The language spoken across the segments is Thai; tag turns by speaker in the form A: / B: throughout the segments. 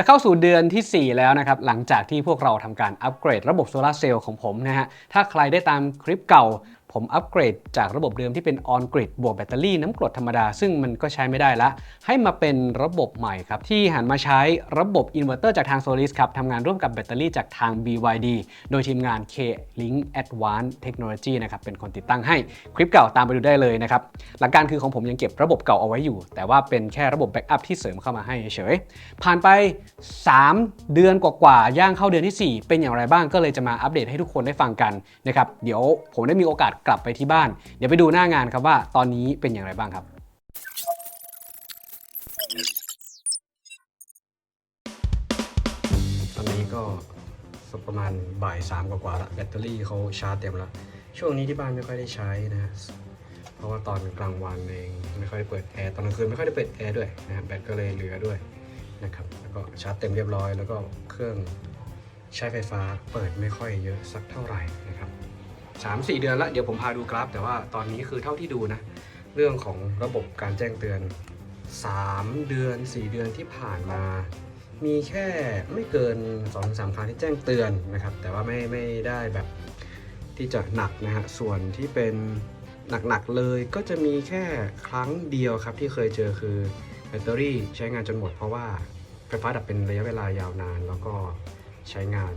A: จะเข้าสู่เดือนที่ 4 แล้วนะครับหลังจากที่พวกเราทำการอัปเกรดระบบโซลาร์เซลล์ของผมนะฮะถ้าใครได้ตามคลิปเก่าผมอัปเกรดจากระบบเดิมที่เป็นออนกริดบวกแบตเตอรี่น้ำกรดธรรมดาซึ่งมันก็ใช้ไม่ได้ละให้มาเป็นระบบใหม่ครับที่หันมาใช้ระบบอินเวอร์เตอร์จากทาง Solis ครับทำงานร่วมกับแบตเตอรี่จากทาง BYD โดยทีมงาน K-Link Advanced Technology นะครับเป็นคนติดตั้งให้คลิปเก่าตามไปดูได้เลยนะครับหลักการคือของผมยังเก็บระบบเก่าเอาไว้อยู่แต่ว่าเป็นแค่ระบบแบ็กอัพที่เสริมเข้ามาให้เฉยผ่านไป3 เดือนกว่าๆย่างเข้าเดือนที่ 4เป็นอย่างไรบ้างก็เลยจะมาอัปเดตให้ทุกคนได้ฟังกันนะครับเดี๋ยวผมได้มีโอกาสกลับไปที่บ้านเดี๋ยวไปดูหน้างานครับว่าตอนนี้เป็นอย่างไรบ้างครับตอนนี้ก็ประมาณบ่าย3กว่าๆแล้วแบตเตอรี่เขาชาร์จเต็มแล้วช่วงนี้ที่บ้านไม่ค่อยได้ใช้นะเพราะว่าตอนกลางวันเองไม่ค่อยได้เปิดแอร์ตอนกลางคืนไม่ค่อยได้เปิดแอร์ด้วยนะแบตก็เลยเหลือด้วยนะครับแล้วก็ชาร์จเต็มเรียบร้อยแล้วก็เครื่องใช้ไฟฟ้าเปิดไม่ค่อยเยอะสักเท่าไหร่นะครับ3-4 เดือนแล้วเดี๋ยวผมพาดูกราฟแต่ว่าตอนนี้คือเท่าที่ดูนะเรื่องของระบบการแจ้งเตือน3 เดือน 4 เดือนที่ผ่านมามีแค่ไม่เกิน 2-3 ครั้งที่แจ้งเตือนนะครับแต่ว่าไม่ได้แบบที่จะหนักนะฮะส่วนที่เป็นหนักๆเลยก็จะมีแค่ครั้งเดียวครับที่เคยเจอคือแบตเตอรี่ใช้งานจนหมดเพราะว่าไฟฟ้าดับเป็นระยะเวลายาวนานแล้วก็ใช้งาน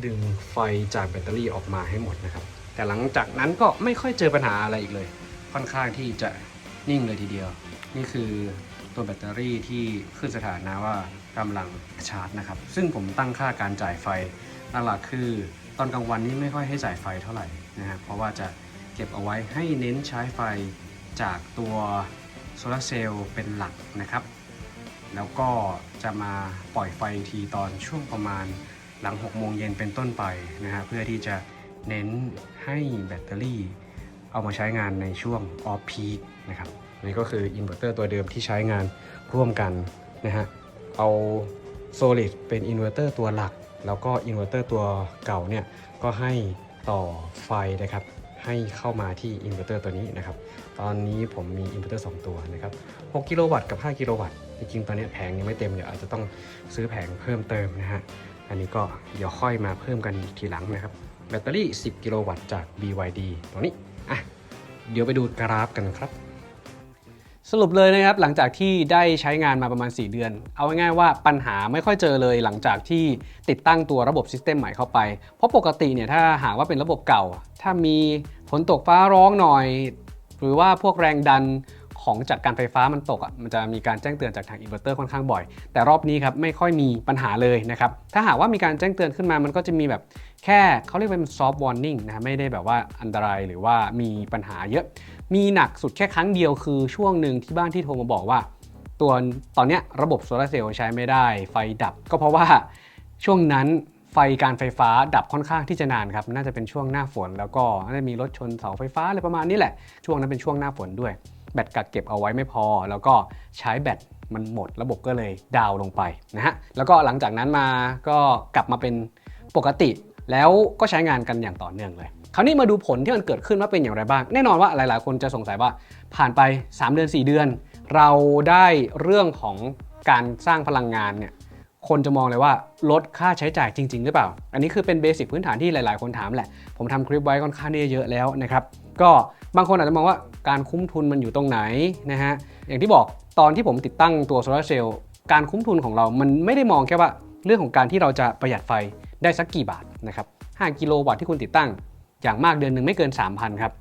A: ดึงไฟจากแบตเตอรี่ออกมาให้หมดนะครับแต่หลังจากนั้นก็ไม่ค่อยเจอปัญหาอะไรอีกเลยค่อนข้างที่จะนิ่งเลยทีเดียวนี่คือตัวแบตเตอรี่ที่ขึ้นสถานะว่ากำลังชาร์จนะครับซึ่งผมตั้งค่าการจ่ายไฟหลักคือตอนกลางวันนี้ไม่ค่อยให้จ่ายไฟเท่าไหร่นะฮะเพราะว่าจะเก็บเอาไว้ให้เน้นใช้ไฟจากตัวโซลาร์เซลล์เป็นหลักนะครับแล้วก็จะมาปล่อยไฟทีตอนช่วงประมาณหลัง6 โมงเย็นเป็นต้นไปนะฮะเพื่อที่จะเน้นให้แบตเตอรี่เอามาใช้งานในช่วงออฟพีคนะครับนี่ก็คืออินเวอร์เตอร์ตัวเดิมที่ใช้งานร่วมกันนะฮะเอา Solid เป็นอินเวอร์เตอร์ตัวหลักแล้วก็อินเวอร์เตอร์ตัวเก่าเนี่ยก็ให้ต่อไฟนะครับให้เข้ามาที่อินเวอร์เตอร์ตัวนี้นะครับตอนนี้ผมมีอินเวอร์เตอร์2ตัวนะครับ6 กิโลวัตต์กับ5 กิโลวัตต์จริงๆตอนนี้แผงยังไม่เต็มเดี๋ยวอาจจะต้องซื้อแผงเพิ่มเติมนะฮะอันนี้ก็เดี๋ยวค่อยมาเพิ่มกันทีหลังนะครับแบตเตอรี่10 กิโลวัตต์จาก BYD ตัวนี้อ่ะเดี๋ยวไปดูกราฟกันครับสรุปเลยนะครับหลังจากที่ได้ใช้งานมาประมาณ4 เดือนเอาง่ายๆว่าปัญหาไม่ค่อยเจอเลยหลังจากที่ติดตั้งตัวระบบซิสเต็มใหม่เข้าไปเพราะปกติเนี่ยถ้าหากว่าเป็นระบบเก่าถ้ามีฝนตกฟ้าร้องหน่อยหรือว่าพวกแรงดันของจากการไฟฟ้ามันตกมันจะมีการแจ้งเตือนจากทางอินเวอร์เตอร์ค่อนข้างบ่อยแต่รอบนี้ครับไม่ค่อยมีปัญหาเลยนะครับถ้าหากว่ามีการแจ้งเตือนขึ้นมามันก็จะมีแบบแค่เขาเรียกเป็น soft warning นะไม่ได้แบบว่าอันตรายหรือว่ามีปัญหาเยอะมีหนักสุดแค่ครั้งเดียวคือช่วงหนึ่งที่บ้านที่โทรมาบอกว่าตอนนี้ระบบโซลาร์เซลล์ใช้ไม่ได้ไฟดับก็เพราะว่าช่วงนั้นไฟการไฟฟ้าดับค่อนข้างที่จะนานครับน่าจะเป็นช่วงหน้าฝนแล้วก็น่าจะมีรถชนเสาไฟฟ้าอะไรประมาณนี้แหละช่วงนั้นเป็นช่วงหน้าฝนด้วยแบตกักเก็บเอาไว้ไม่พอแล้วก็ใช้แบตมันหมดระบบก็เลยดาวลงไปนะฮะแล้วก็หลังจากนั้นมาก็กลับมาเป็นปกติแล้วก็ใช้งานกันอย่างต่อเนื่องเลยคราวนี้มาดูผลที่มันเกิดขึ้นว่าเป็นอย่างไรบ้างแน่นอนว่าหลายๆคนจะสงสัยว่าผ่านไป3 เดือน 4 เดือนเราได้เรื่องของการสร้างพลังงานเนี่ยคนจะมองเลยว่าลดค่าใช้จ่ายจริงๆหรือเปล่าอันนี้คือเป็นเบสิกพื้นฐานที่หลายๆคนถามแหละผมทำคลิปไว้ค่อนข้างเยอะแล้วนะครับก็บางคนอาจจะมองว่าการคุ้มทุนมันอยู่ตรงไหนนะฮะอย่างที่บอกตอนที่ผมติดตั้งตัวโซลาร์เซลล์การคุ้มทุนของเรามันไม่ได้มองแค่ว่าเรื่องของการที่เราจะประหยัดไฟได้สักกี่บาทนะครับ5 กิโลวัตต์ที่คุณติดตั้งอย่างมากเดือนหนึ่งไม่เกิน 3,000 ครับ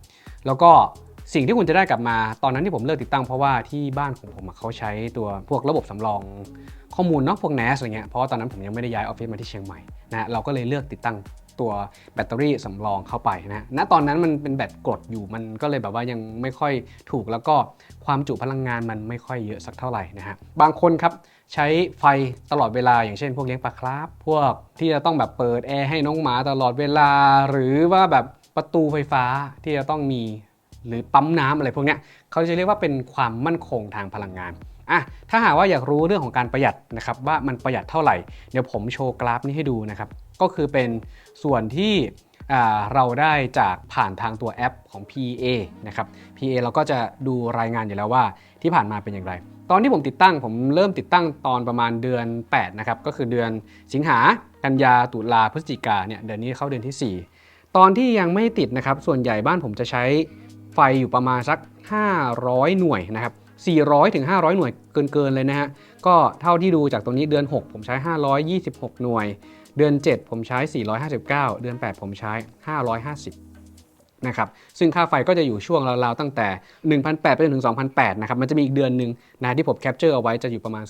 A: แล้วก็สิ่งที่คุณจะได้กลับมาตอนนั้นที่ผมเลิกติดตั้งเพราะว่าที่บ้านของผมเขาใช้ตัวพวกระบบสำรองข้อมูลเนาะพวก NAS อะไรเงี้ยเพราะว่าตอนนั้นผมยังไม่ได้ย้ายออฟฟิศมาที่เชียงใหม่นะเราก็เลยเลือกติดตั้งตัวแบตเตอรี่สำรองเข้าไปนะณตอนนั้นมันเป็นแบตกรดอยู่มันก็เลยแบบว่ายังไม่ค่อยถูกแล้วก็ความจุพลังงานมันไม่ค่อยเยอะสักเท่าไหร่นะฮะบางคนครับใช้ไฟตลอดเวลาอย่างเช่นพวกเลี้ยงปลาคราฟพวกที่จะต้องแบบเปิดแอร์ให้น้องหมาตลอดเวลาหรือว่าแบบประตูไฟฟ้าที่จะต้องมีหรือปั๊มน้ำอะไรพวกเนี้ยเขาจะเรียกว่าเป็นความมั่นคงทางพลังงานถ้าหากว่าอยากรู้เรื่องของการประหยัดนะครับว่ามันประหยัดเท่าไหร่เดี๋ยวผมโชว์กราฟนี้ให้ดูนะครับก็คือเป็นส่วนที่เราได้จากผ่านทางตัวแอปของ PA นะครับ PA เราก็จะดูรายงานอยู่แล้วว่าที่ผ่านมาเป็นอย่างไร ตอนที่ผมติดตั้งผมเริ่มติดตั้งตอนประมาณเดือน8นะครับก็คือเดือนสิงหากันยาตุลาพฤศจิกาเนี่ยเดือนนี้เข้าเดือนที่4ตอนที่ยังไม่ติดนะครับส่วนใหญ่บ้านผมจะใช้ไฟอยู่ประมาณสัก500หน่วยนะครับ400ถึง500หน่วยเกินเลยนะฮะก็เท่าที่ดูจากตรงนี้เดือน6ผมใช้526หน่วยเดือน7ผมใช้459เดือน8ผมใช้550นะครับซึ่งค่าไฟก็จะอยู่ช่วงราวๆตั้งแต่ 1,800 ไปจนถึง 2,800 นะครับมันจะมีอีกเดือนหนึ่งนะที่ผมแคปเจอร์เอาไว้จะอยู่ประมาณ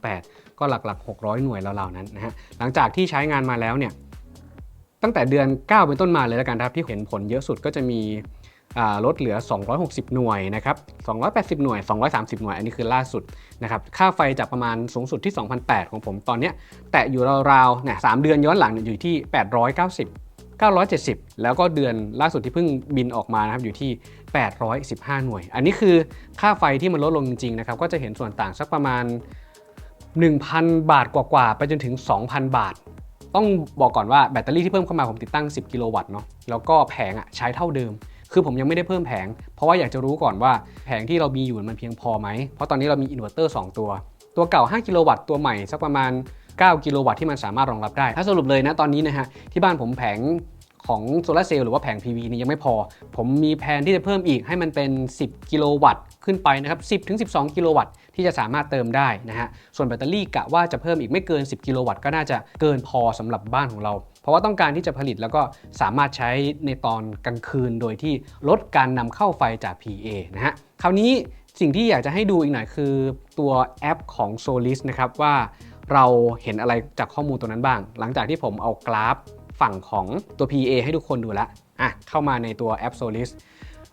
A: 2,800 ก็หลักๆ600หน่วยราวๆนั้นนะฮะหลังจากที่ใช้งานมาแล้วเนี่ยตั้งแต่เดือน9เป็นต้นมาเลยแล้วกันครับที่เห็นผลเยอะสุดก็จะมีลดเหลือ260หน่วยนะครับ280หน่วย230หน่วยอันนี้คือล่าสุดนะครับค่าไฟจากประมาณสูงสุดที่ 2,800 ของผมตอนนี้แตะอยู่ราวๆเนี่ย3เดือนย้อนหลังอยู่ที่890 970แล้วก็เดือนล่าสุดที่เพิ่งบินออกมานะครับอยู่ที่815หน่วยอันนี้คือค่าไฟที่มันลดลงจริงๆนะครับก็จะเห็นส่วนต่างสักประมาณ 1,000 บาทกว่าๆไปจนถึง 2,000 บาทต้องบอกก่อนว่าแบตเตอรี่ที่เพิ่มเข้ามาผมติดตั้ง10กิโลวัตต์เนาะแล้วก็แผงใช้เท่าเดิมคือผมยังไม่ได้เพิ่มแผงเพราะว่าอยากจะรู้ก่อนว่าแผงที่เรามีอยู่มันเพียงพอไหมเพราะตอนนี้เรามีอินเวอร์เตอร์2ตัวเก่า5กิโลวัตต์ตัวใหม่สักประมาณ9กิโลวัตต์ที่มันสามารถรองรับได้ถ้าสรุปเลยนะตอนนี้นะฮะที่บ้านผมแผงของโซลาร์เซลล์หรือว่าแผง PV นี่ยังไม่พอผมมีแผนที่จะเพิ่มอีกให้มันเป็น10กิโลวัตต์ขึ้นไปนะครับ10ถึง12กิโลวัตต์ที่จะสามารถเติมได้นะฮะส่วนแบตเตอรี่กะว่าจะเพิ่มอีกไม่เกิน10กิโลวัตต์ก็น่าจะเกินพอสำหรับบ้านของเราเพราะว่าต้องการที่จะผลิตแล้วก็สามารถใช้ในตอนกลางคืนโดยที่ลดการนำเข้าไฟจาก PA นะฮะคราวนี้สิ่งที่อยากจะให้ดูอีกหน่อยคือตัวแอปของ Solis นะครับว่าเราเห็นอะไรจากข้อมูลตัวนั้นบ้างหลังจากที่ผมเอากราฟฝั่งของตัว PA ให้ทุกคนดูแล้วเข้ามาในตัวแอป Solis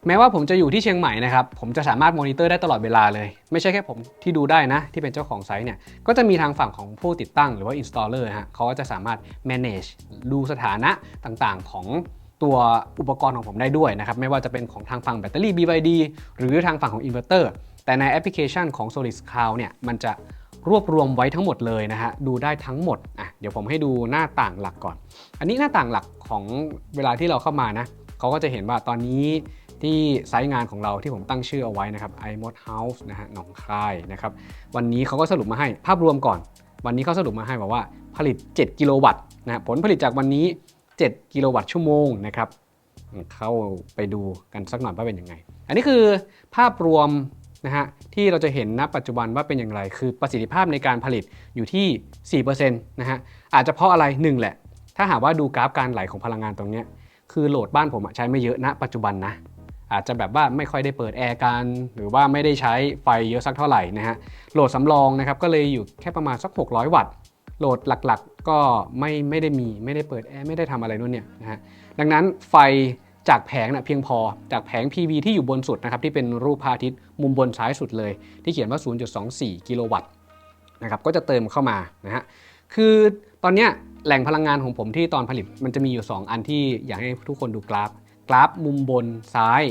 A: แม้ว่าผมจะอยู่ที่เชียงใหม่นะครับผมจะสามารถมอนิเตอร์ได้ตลอดเวลาเลยไม่ใช่แค่ผมที่ดูได้นะที่เป็นเจ้าของไซต์เนี่ยก็จะมีทางฝั่งของผู้ติดตั้งหรือว่า installer ฮะเขาก็จะสามารถ manage ดูสถานะต่างๆของตัวอุปกรณ์ของผมได้ด้วยนะครับไม่ว่าจะเป็นของทางฝั่งแบตเตอรี่ BYD หรือทางฝั่งของอินเวอร์เตอร์แต่ในแอปพลิเคชันของ Solis Cloud เนี่ยมันจะรวบรวมไว้ทั้งหมดเลยนะฮะดูได้ทั้งหมดเดี๋ยวผมให้ดูหน้าต่างหลักก่อนอันนี้หน้าต่างหลักของเวลาที่เราเข้ามานะเขาก็จะเห็นว่าตอนนี้ที่ไซต์งานของเราที่ผมตั้งชื่อเอาไว้นะครับ iMod House นะฮะหนองคายนะครับวันนี้เขาก็สรุปมาให้ภาพรวมก่อนวันนี้เขาสรุปมาให้บอกว่าผลิต7กิโลวัตต์นะผลผลิตจากวันนี้7กิโลวัตต์ชั่วโมงนะครับเข้าไปดูกันสักหน่อยว่าเป็นยังไงอันนี้คือภาพรวมนะฮะที่เราจะเห็นณปัจจุบันว่าเป็นอย่างไรคือประสิทธิภาพในการผลิตอยู่ที่ 4% นะฮะอาจจะเพราะอะไร1แหละถ้าหากว่าดูกราฟการไหลของพลังงานตรงนี้คือโหลดบ้านผมใช้ไม่เยอะณปัจจุบันนะอาจจะแบบว่าไม่ค่อยได้เปิดแอร์กันหรือว่าไม่ได้ใช้ไฟเยอะสักเท่าไหร่นะฮะโหลดสำรองนะครับก็เลยอยู่แค่ประมาณสัก600วัตต์โหลดหลักๆก็ไม่ได้เปิดแอร์ไม่ได้ทำอะไรนู่นเนี่ยนะฮะดังนั้นไฟจากแผงเพียงพอจากแผง PV ที่อยู่บนสุดนะครับที่เป็นรูปพระอาทิตย์มุมบนซ้ายสุดเลยที่เขียนว่า 0.24 กิโลวัตต์นะครับก็จะเติมเข้ามานะฮะคือตอนนี้แหล่งพลังงานของผมที่ตอนผลิตมันจะมีอยู่2อันที่อยากให้ทุกคนดูกราฟมุมบนซ้าย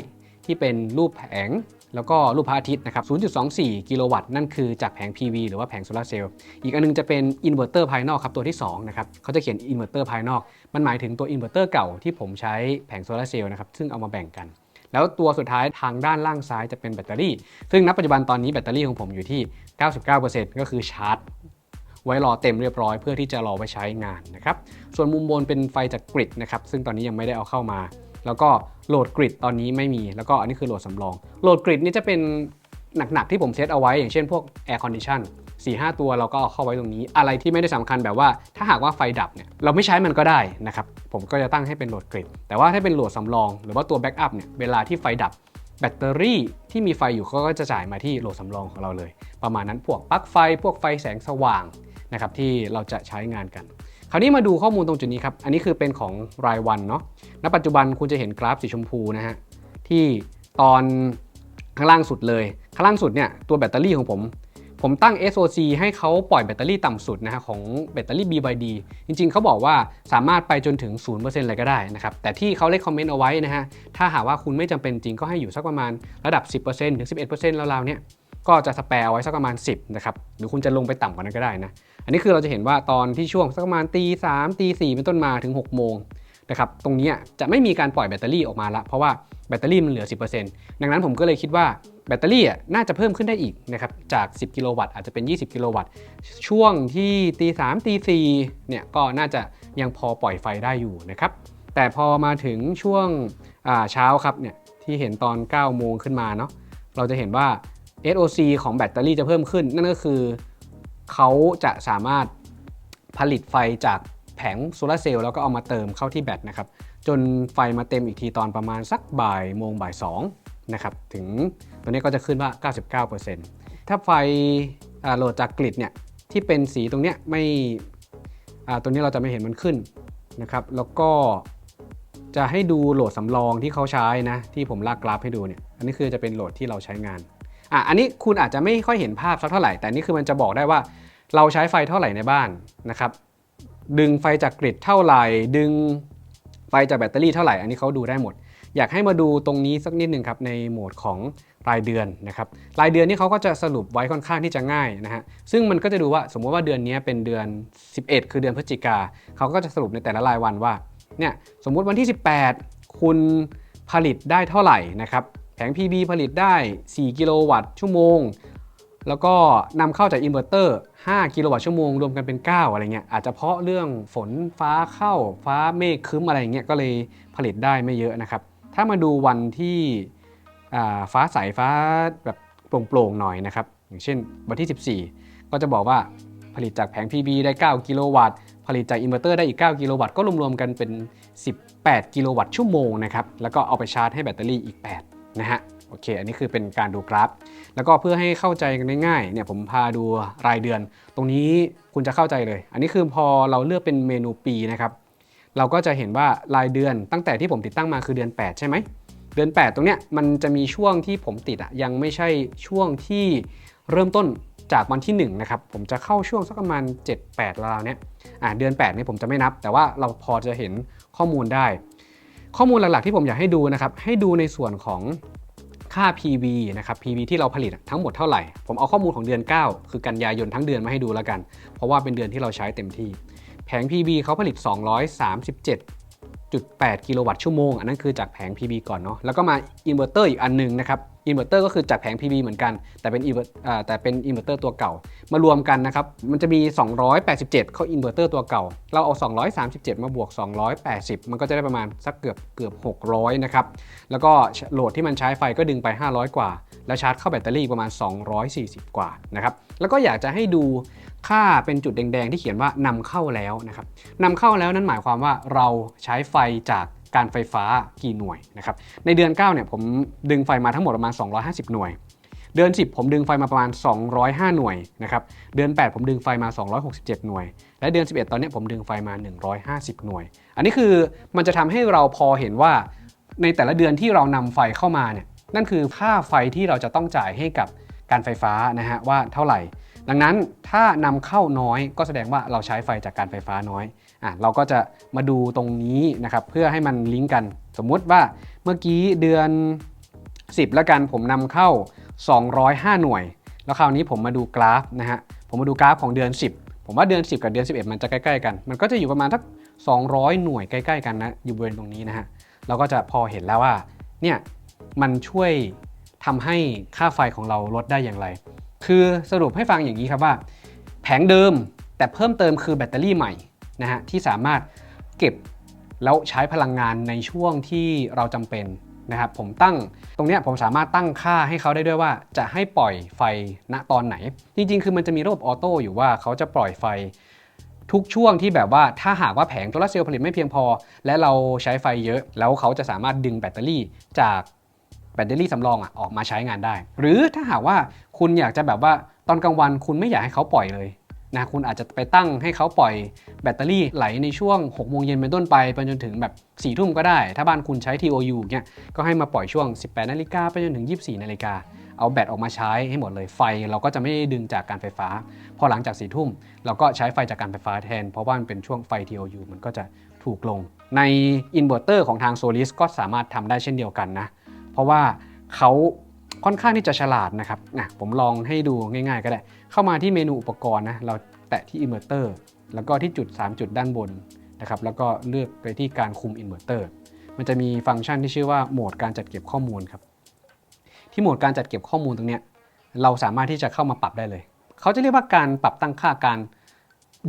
A: ที่เป็นรูปแผงแล้วก็รูปพระอาทิตย์นะครับ 0.24 กิโลวัตต์นั่นคือจากแผง PV หรือว่าแผงโซลาร์เซลล์อีกอันนึงจะเป็นอินเวอร์เตอร์ภายนอกครับตัวที่2นะครับเขาจะเขียนอินเวอร์เตอร์ภายนอกมันหมายถึงตัวอินเวอร์เตอร์เก่าที่ผมใช้แผงโซลาร์เซลล์นะครับซึ่งเอามาแบ่งกันแล้วตัวสุดท้ายทางด้านล่างซ้ายจะเป็นแบตเตอรี่ซึ่งณปัจจุบันตอนนี้แบตเตอรี่ของผมอยู่ที่ 99% ก็คือชาร์จไว้รอเต็มเรียบร้อยเพื่อที่จะรอไว้ใช้งานนะครับส่วนมุมบนเป็นไฟจากกริดนะครับซึ่งตอนนี้ยังไม่ได้เอาเข้ามาแล้วก็โหลดกริดตอนนี้ไม่มีแล้วก็อันนี้คือโหลดสำรองโหลดกริดนี่จะเป็นหนักๆที่ผมเซตเอาไว้อย่างเช่นพวก Air Condition 4-5 ตัวเราก็เอาเข้าไว้ตรงนี้อะไรที่ไม่ได้สำคัญแบบว่าถ้าหากว่าไฟดับเนี่ยเราไม่ใช้มันก็ได้นะครับผมก็จะตั้งให้เป็นโหลดกริดแต่ว่าถ้าเป็นโหลดสำรองหรือว่าตัวแบ็กอัพเนี่ยเวลาที่ไฟดับแบตเตอรี่ที่มีไฟอยู่เขาก็จะจ่ายมาที่โหลดสำรองของเราเลยประมาณนั้นพวกปลั๊กไฟพวกไฟแสงสว่างนะครับที่เราจะใช้งานกันคราวนี้มาดูข้อมูลตรงจุดนี้ครับอันนี้คือเป็นของรายวันเนาะณปัจจุบันคุณจะเห็นกราฟสีชมพูนะฮะที่ตอนข้างล่างสุดเลยข้างล่างสุดเนี่ยตัวแบตเตอรี่ของผมตั้ง SOC ให้เขาปล่อยแบตเตอรี่ต่ำสุดนะฮะของแบตเตอรี่ BYD จริงๆเขาบอกว่าสามารถไปจนถึง 0% เลยก็ได้นะครับแต่ที่เขาเลคคอมเมนต์เอาไว้นะฮะถ้าหากว่าคุณไม่จำเป็นจริงก็ให้อยู่สักประมาณระดับ 10% ถึง 11% ราวๆเนี่ยก็จะสแปร์เอาไว้สักประมาณ10นะครับหรือคุณจะลงไปต่ำกว่านั้นก็ได้นะอันนี้คือเราจะเห็นว่าตอนที่ช่วงสักประมาณตี 3 ตี 4เป็นต้นมาถึง6โมงนะครับตรงนี้จะไม่มีการปล่อยแบตเตอรี่ออกมาละเพราะว่าแบตเตอรี่มันเหลือ 10% ดังนั้นผมก็เลยคิดว่า
B: แบตเตอรี่น่าจะเพิ่มขึ้นได้อีกนะครับจาก10กิโลวัตต์อาจจะเป็น20กิโลวัตต์ช่วงที่ตี 3ตี 4เนี่ยก็น่าจะยังพอปล่อยไฟได้อยู่นะครับแต่พอมาถึงช่วงเช้าครับเนี่ยที่เห็นตอน9โมงขึ้นมาเนาะเราจะเห็นว่า SOC ของแบตเตอรี่จะเพิ่มขึ้นนั่นก็คือเขาจะสามารถผลิตไฟจากแผงโซลาร์เซลล์แล้วก็เอามาเติมเข้าที่แบตนะครับจนไฟมาเต็มอีกทีตอนประมาณสักบ่ายโมงบ่าย2นะครับถึงตัวนี้ก็จะขึ้นว่า 99% ถ้าไฟโหลดจากกริดเนี่ยที่เป็นสีตรงเนี้ยไม่ตัวนี้เราจะไม่เห็นมันขึ้นนะครับแล้วก็จะให้ดูโหลดสำรองที่เขาใช้นะที่ผมลากกราฟให้ดูเนี่ยอันนี้คือจะเป็นโหลดที่เราใช้งานอันนี้คุณอาจจะไม่ค่อยเห็นภาพสักเท่าไหร่แต่นี่คือมันจะบอกได้ว่าเราใช้ไฟเท่าไหร่ในบ้านนะครับดึงไฟจากกริดเท่าไหร่ดึงไฟจากแบตเตอรี่เท่าไหร่อันนี้เขาดูได้หมดอยากให้มาดูตรงนี้สักนิดนึงครับในโหมดของรายเดือนนะครับรายเดือนนี่เขาก็จะสรุปไว้ค่อนข้างที่จะง่ายนะฮะซึ่งมันก็จะดูว่าสมมติว่าเดือนนี้เป็นเดือน11คือเดือนพฤศจิกาเขาก็จะสรุปในแต่ละรายวันว่าเนี่ยสมมุติวันที่18คุณผลิตได้เท่าไหร่นะครับแผง PB ผลิตได้4กิโลวัตต์ชั่วโมงแล้วก็นำเข้าจากอินเวอร์เตอร์5กิโลวัตต์ชั่วโมงรวมกันเป็น9อะไรเงี้ยอาจจะเพราะเรื่องฝนฟ้าเข้าฟ้าเมฆครึ้มอะไรเงี้ยก็เลยผลิตได้ไม่เยอะนะครับถ้ามาดูวันที่ฟ้าใสฟ้าแบบโปร่งๆหน่อยนะครับอย่างเช่นวันที่14ก็จะบอกว่าผลิตจากแผง PB ได้9กิโลวัตต์ผลิตจากอินเวอร์เตอร์ได้อีก9กิโลวัตต์ก็รวมๆกันเป็น18กิโลวัตต์ชั่วโมงนะครับแล้วก็เอาไปชาร์จให้แบตเตอรี่อีก8นะฮะโอเคอันนี้คือเป็นการดูกราฟแล้วก็เพื่อให้เข้าใจกันง่ายๆเนี่ยผมพาดูรายเดือนตรงนี้คุณจะเข้าใจเลยอันนี้คือพอเราเลือกเป็นเมนูปีนะครับเราก็จะเห็นว่ารายเดือนตั้งแต่ที่ผมติดตั้งมาคือเดือน8ใช่ไหมเดือน8ตรงเนี้ยมันจะมีช่วงที่ผมติดยังไม่ใช่ช่วงที่เริ่มต้นจากวันที่1นะครับผมจะเข้าช่วงสักประมาณ7-8ราวๆเนี้ยเดือน8นี่ผมจะไม่นับแต่ว่าเราพอจะเห็นข้อมูลได้ข้อมูลหลักๆที่ผมอยากให้ดูนะครับให้ดูในส่วนของค่า PV นะครับ PV ที่เราผลิตทั้งหมดเท่าไหร่ผมเอาข้อมูลของเดือน9คือกันยายนทั้งเดือนมาให้ดูแล้วกันเพราะว่าเป็นเดือนที่เราใช้เต็มที่แผง PV เขาผลิต237.8กิโลวัตต์ชั่วโมงอันนั้นคือจากแผง PV ก่อนเนาะแล้วก็มาอินเวอร์เตอร์อีกอันนึงนะครับอินเวอร์เตอร์ก็คือจากแผง PV เหมือนกันแต่เป็นอินเวอร์เตอร์ตัวเก่ามารวมกันนะครับมันจะมี287เข้าอินเวอร์เตอร์ตัวเก่าเราเอา237มาบวก280มันก็จะได้ประมาณสักเกือบ600นะครับแล้วก็โหลดที่มันใช้ไฟก็ดึงไป500กว่าแล้วชาร์จเข้าแบตเตอรี่ประมาณ240กว่านะครับแล้วก็อยากจะให้ดูค่าเป็นจุดแดงๆที่เขียนว่านำเข้าแล้วนะครับนำเข้าแล้วนั้นหมายความว่าเราใช้ไฟจากการไฟฟ้ากี่หน่วยนะครับในเดือน9เนี่ยผมดึงไฟมาทั้งหมดประมาณ250หน่วยเดือน10ผมดึงไฟมาประมาณ205หน่วยนะครับเดือน8ผมดึงไฟมา267หน่วยและเดือน11ตอนนี้ผมดึงไฟมา150หน่วยอันนี้คือมันจะทำให้เราพอเห็นว่าในแต่ละเดือนที่เรานำไฟเข้ามาเนี่ยนั่นคือค่าไฟที่เราจะต้องจ่ายให้กับการไฟฟ้านะฮะว่าเท่าไหร่ดังนั้นถ้านำเข้าน้อยก็แสดงว่าเราใช้ไฟจากการไฟฟ้าน้อยเราก็จะมาดูตรงนี้นะครับเพื่อให้มันลิงก์กันสมมุติว่าเมื่อกี้เดือน10แล้วกันผมนำเข้า205หน่วยแล้วคราวนี้ผมมาดูกราฟนะฮะผมมาดูกราฟของเดือน10ผมว่าเดือน10กับเดือน11มันจะใกล้ๆกันมันก็จะอยู่ประมาณสัก200หน่วยใกล้ๆกันนะอยู่บริเวณตรงนี้นะฮะเราก็จะพอเห็นแล้วว่าเนี่ยมันช่วยทำให้ค่าไฟของเราลดได้อย่างไรคือสรุปให้ฟังอย่างนี้ครับว่าแผงเดิมแต่เพิ่มเติมคือแบตเตอรี่ใหม่นะฮะที่สามารถเก็บแล้วใช้พลังงานในช่วงที่เราจำเป็นนะครับผมตั้งตรงนี้ผมสามารถตั้งค่าให้เขาได้ด้วยว่าจะให้ปล่อยไฟณตอนไหนจริงๆคือมันจะมีระบบออโต้อยู่ว่าเขาจะปล่อยไฟทุกช่วงที่แบบว่าถ้าหากว่าแผงโซลาร์เซลล์ผลิตไม่เพียงพอและเราใช้ไฟเยอะแล้วเขาจะสามารถดึงแบตเตอรี่จากแบตเตอรี่สำรองออกมาใช้งานได้หรือถ้าหากว่าคุณอยากจะแบบว่าตอนกลางวันคุณไม่อยากให้เขาปล่อยเลยนะคุณอาจจะไปตั้งให้เขาปล่อยแบตเตอรี่ไหลในช่วง6โมงเย็นเป็นต้นไปจนถึงแบบ4ทุ่มก็ได้ถ้าบ้านคุณใช้ TOU เนี่ยก็ให้มาปล่อยช่วง18นาฬิกาไปจนถึง24นาฬิกาเอาแบตออกมาใช้ให้หมดเลยไฟเราก็จะไม่ดึงจากการไฟฟ้าพอหลังจาก4ทุ่มเราก็ใช้ไฟจากการไฟฟ้าแทนเพราะว่ามันเป็นช่วงไฟ TOU มันก็จะถูกลงในอินเวอร์เตอร์ของทาง Solis ก็สามารถทำได้เช่นเดียวกันนะเพราะว่าเขาค่อนข้างที่จะฉลาดนะครับผมลองให้ดูง่ายๆก็ได้เข้ามาที่เมนูอุปกรณ์นะเราแตะที่อินเวอร์เตอร์แล้วก็ที่จุด3จุดด้านบนนะครับแล้วก็เลือกไปที่การคุมอินเวอร์เตอร์มันจะมีฟังก์ชันที่ชื่อว่าโหมดการจัดเก็บข้อมูลครับ ที่โหมดการจัดเก็บข้อมูลตรงเนี้ยเราสามารถที่จะเข้ามาปรับได้เลยเขาจะเรียกว่าการปรับตั้งค่าการ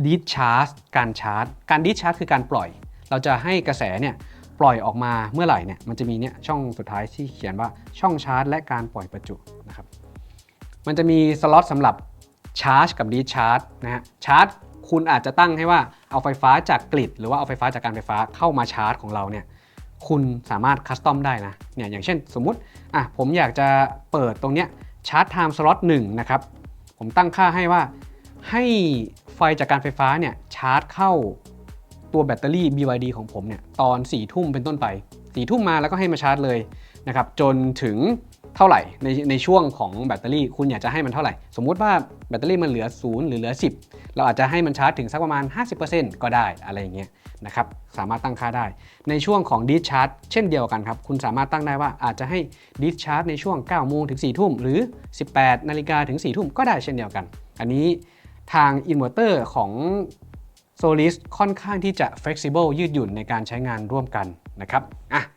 B: discharge การชาร์จการ discharge คือการปล่อยเราจะให้กระแสเนี่ยปล่อยออกมาเมื่อไหร่เนี่ยมันจะมีเนี่ยช่องสุดท้ายที่เขียนว่าช่องชาร์จและการปล่อยประจุนะครับมันจะมีสล็อตสำหรับชาร์จกับ discharge นะฮะชาร์จคุณอาจจะตั้งให้ว่าเอาไฟฟ้าจากกริดหรือว่าเอาไฟฟ้าจากการไฟฟ้าเข้ามาชาร์จของเราเนี่ยคุณสามารถคัสตอมได้นะเนี่ยอย่างเช่นสมมุติผมอยากจะเปิดตรงเนี้ยชาร์จไทม์สล็อต1นะครับผมตั้งค่าให้ว่าให้ไฟจากการไฟฟ้าเนี่ยชาร์จเข้าตัวแบตเตอรี่ BYD ของผมเนี่ยตอน4 ทุ่มเป็นต้นไป4 ทุ่มมาแล้วก็ให้มาชาร์จเลยนะครับจนถึงเท่าไหร่ในช่วงของแบตเตอรี่คุณอยากจะให้มันเท่าไหร่สมมุติว่าแบตเตอรี่มันเหลือ0หรือเหลือ10เราอาจจะให้มันชาร์จถึงสักประมาณ 50% ก็ได้อะไรอย่างเงี้ยนะครับสามารถตั้งค่าได้ในช่วงของ discharge เช่นเดียวกันครับคุณสามารถตั้งได้ว่าอาจจะให้ discharge ในช่วง9 โมงถึง 4 ทุ่มหรือ 18 นาฬิกาถึง 4 ทุ่มก็ได้เช่นเดียวกันอันนี้ทางอินเวอร์เตอร์ของ Solis ค่อนข้างที่จะ flexible ยืดหยุ่นในการใช้งานร่วมกันนะครับ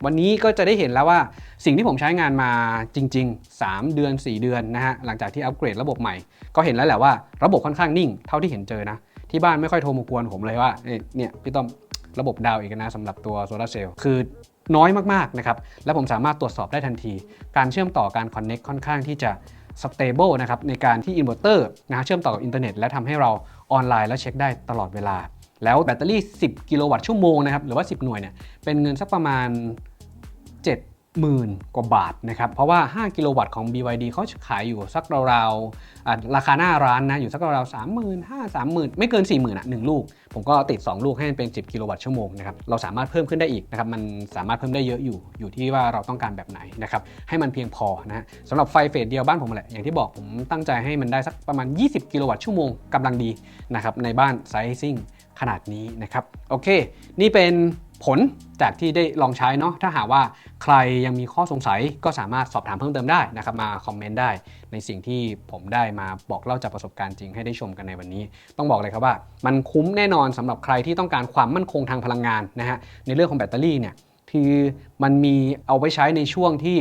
B: วันนี้ก็จะได้เห็นแล้วว่าสิ่งที่ผมใช้งานมาจริงๆ3 เดือน 4 เดือนนะฮะหลังจากที่อัปเกรดระบบใหม่ก็เห็นแล้วแหละว่าระบบค่อนข้างนิ่งเท่าที่เห็นเจอนะที่บ้านไม่ค่อยโทรมากวนผมเลยว่าเนี่ยพี่ต้อมระบบดาวอีกนะสำหรับตัวโซลาร์เซลล์คือน้อยมากๆนะครับและผมสามารถตรวจสอบได้ทันทีการเชื่อมต่อการ connect ค่อนข้างที่จะ stable นะครับในการที่อินเวอร์เตอร์นะเชื่อมต่อกับอินเทอร์เน็ตและทำให้เราออนไลน์และเช็คได้ตลอดเวลาแล้วแบตเตอรี่10 กิโลวัตต์ชั่วโมงนะครับหรือว่า10 หน่วยเนี่ยเป็นเงินสักประมาณ 70,000 กว่าบาทนะครับเพราะว่า5 กิโลวัตต์ของ BYD เขาขายอยู่สักราวๆราคาหน้าร้านนะอยู่สักราวๆ 35,000 30,000ไม่เกิน 40,0001 ลูกผมก็ติด2 ลูกให้มันเป็น10 กิโลวัตต์ชั่วโมงนะครับเราสามารถเพิ่มขึ้นได้อีกนะครับมันสามารถเพิ่มได้เยอะอยู่ที่ว่าเราต้องการแบบไหนนะครับให้มันเพียงพอนะสำหรับไฟเฟสเดียวบ้านผมแหละอย่างที่บอกผมตั้งใจให้มันได้สักประมาณ20 กิโลวัตต์ชั่วโมงกำลังดีนะครับในบ้านไซซิ่งขนาดนี้นะครับโอเคนี่เป็นผลจากที่ได้ลองใช้เนาะถ้าหากว่าใครยังมีข้อสงสัยก็สามารถสอบถามเพิ่มเติมได้นะครับมาคอมเมนต์ได้ในสิ่งที่ผมได้มาบอกเล่าจากประสบการณ์จริงให้ได้ชมกันในวันนี้ต้องบอกเลยครับว่ามันคุ้มแน่นอนสำหรับใครที่ต้องการความมั่นคงทางพลังงานนะฮะในเรื่องของแบตเตอรี่เนี่ยคือมันมีเอาไว้ใช้ในช่วงที่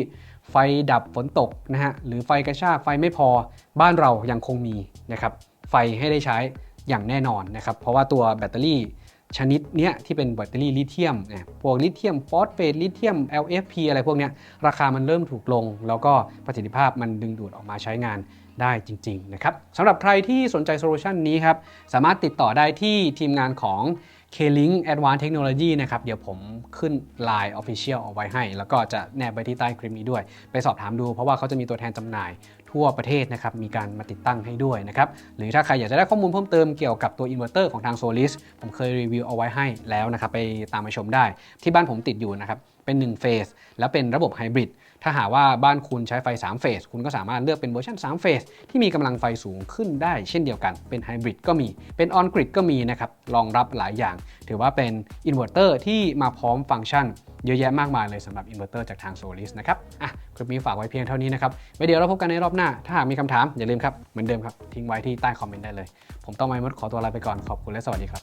B: ไฟดับฝนตกนะฮะหรือไฟกระชากไฟไม่พอบ้านเรายังคงมีนะครับไฟให้ได้ใช้อย่างแน่นอนนะครับเพราะว่าตัวแบตเตอรี่ชนิดเนี้ยที่เป็นแบตเตอรี่ลิเธียมพวกลิเธียมฟอสเฟตลิเธียม LFP อะไรพวกเนี้ยราคามันเริ่มถูกลงแล้วก็ประสิทธิภาพมันดึงดูดออกมาใช้งานได้จริงๆนะครับสำหรับใครที่สนใจโซลูชันนี้ครับสามารถติดต่อได้ที่ทีมงานของ K-Link Advanced Technology นะครับเดี๋ยวผมขึ้น Line Official เอาไว้ให้แล้วก็จะแนบไว้ที่ใต้คลิปนี้ด้วยไปสอบถามดูเพราะว่าเขาจะมีตัวแทนจำหน่ายทั่วประเทศนะครับมีการมาติดตั้งให้ด้วยนะครับหรือถ้าใครอยากจะได้ข้อมูลเพิ่มเติมเกี่ยวกับตัวอินเวอร์เตอร์ของทาง Solis ผมเคยรีวิวเอาไว้ให้แล้วนะครับไปตามมาชมได้ที่บ้านผมติดอยู่นะครับเป็น1เฟสและเป็นระบบไฮบริดถ้าหากว่าบ้านคุณใช้ไฟ3เฟสคุณก็สามารถเลือกเป็นเวอร์ชัน3เฟสที่มีกำลังไฟสูงขึ้นได้เช่นเดียวกันเป็นไฮบริดก็มีเป็นออนกริดก็มีนะครับรองรับหลายอย่างถือว่าเป็นอินเวอร์เตอร์ที่มาพร้อมฟังก์ชันเยอะแยะมากมายเลยสำหรับอินเวอร์เตอร์จากทาง Solis นะครับคลิปนี้ฝากไว้เพียงเท่านี้นะครับไว้เดี๋ยวเราพบกันในรอบหน้าถ้าหากมีคำถามอย่าลืมครับเหมือนเดิมครับทิ้งไว้ที่ใต้คอมเมนต์ได้เลยผมต้องไมมดขอตัวลาไปก่อนขอบคุณและสวัสดีครับ